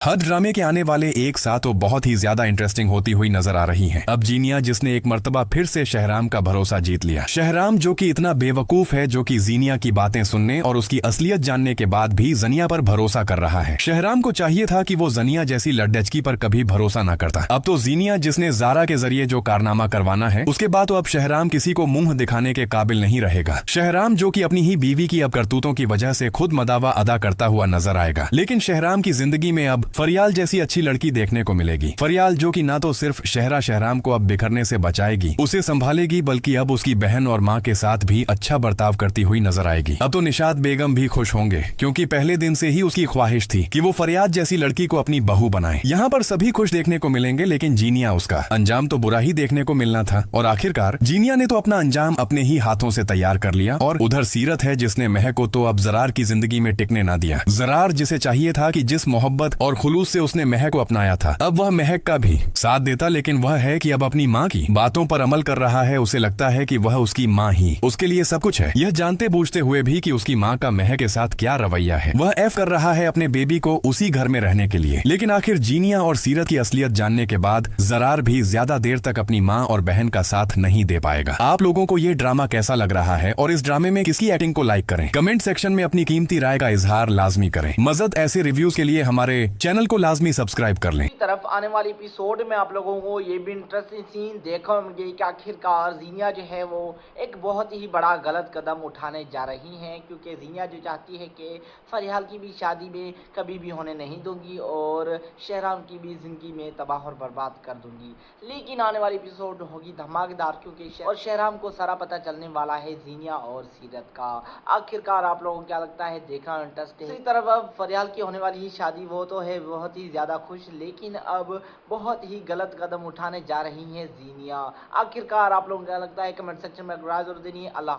हर ड्रामे के आने वाले एक साथ वो बहुत ही ज्यादा इंटरेस्टिंग होती हुई नजर आ रही हैं। अब जीनिया जिसने एक मर्तबा फिर से शहराम का भरोसा जीत लिया। शहराम जो कि इतना बेवकूफ है जो कि जीनिया की बातें सुनने और उसकी असलियत जानने के बाद भी जनिया पर भरोसा कर रहा है। शहराम को चाहिए था कि वो जनिया जैसी लड्डचकी पर कभी भरोसा न करता। अब तो जीनिया जिसने जारा के जरिए जो कारनामा करवाना है उसके बाद तो अब शहराम किसी को मुंह दिखाने के काबिल नहीं रहेगा। शहराम जो कि अपनी ही बीवी की अब करतूतों की वजह से खुद मदावा अदा करता हुआ नजर आएगा। लेकिन शहराम की जिंदगी में अब फरियाल जैसी अच्छी लड़की देखने को मिलेगी। फरियाल जो कि ना तो सिर्फ शहराम को अब बिखरने से बचाएगी, उसे संभालेगी, बल्कि अब उसकी बहन और माँ के साथ भी अच्छा बर्ताव करती हुई नजर आएगी। अब तो निशात बेगम भी खुश होंगे क्योंकि पहले दिन से ही उसकी ख्वाहिश थी कि वो फरियाद जैसी लड़की को अपनी बहू बनाए। यहाँ पर सभी खुश देखने को मिलेंगे, लेकिन जीनिया उसका अंजाम तो बुरा ही देखने को मिलना था। और आखिरकार जीनिया ने तो अपना अंजाम अपने ही हाथों से तैयार कर लिया। और उधर सीरत है जिसने महक को तो अब जरार की जिंदगी में टिकने ना दिया। जरार जिसे चाहिए था कि जिस मोहब्बत और खुलूस से उसने महक को अपनाया था, अब वह महक का भी साथ देता, लेकिन वह है कि अब अपनी माँ की बातों पर अमल कर रहा है। उसे लगता है कि वह उसकी माँ ही उसके लिए सब कुछ है, यह जानते बूझते हुए भी कि उसकी माँ का महक के साथ क्या रवैया है। वह एफ कर रहा है अपने बेबी को उसी घर में रहने के लिए। लेकिन आखिर जीनिया और सीरत की असलियत जानने के बाद जरार भी ज्यादा देर तक अपनी माँ और बहन का साथ नहीं दे पाएगा। आप लोगों को ये ड्रामा कैसा लग रहा है और इस ड्रामे में किसकी एक्टिंग को लाइक करें? कमेंट सेक्शन में अपनी कीमती राय का इजहार लाजमी करें। मज़ीद ऐसे रिव्यूज के लिए हमारे चैनल को लाजमी सब्सक्राइब कर लें। तरफ आने वाले एपिसोड में आप लोगों को ये भी इंटरेस्टिंग सीन देखने मिलेगी कि आखिरकार जीनिया जो है वो एक बहुत ही बड़ा गलत कदम उठाने जा रही हैं, क्योंकि जीनिया जो चाहती है कि फरियाल की भी शादी में कभी भी होने नहीं दूंगी और शहराम की भी जिंदगी में तबाह और बर्बाद कर दूंगी। लेकिन आने वाली एपिसोड होगी धमाकेदार, क्योंकि और शहराम को सारा पता चलने वाला है जीनिया और सीरत का। आखिरकार आप लोगों को क्या लगता है? देखना इंटरेस्टिंग। इसी तरफ अब फरियाल की होने वाली ही शादी वो तो है बहुत ही ज्यादा खुश, लेकिन अब बहुत ही गलत कदम उठाने जा रही हैं जीनिया। आखिरकार आप लोगों को क्या लगता है? कमेंट सेक्शन में राय जरूर देनी है। अल्लाह।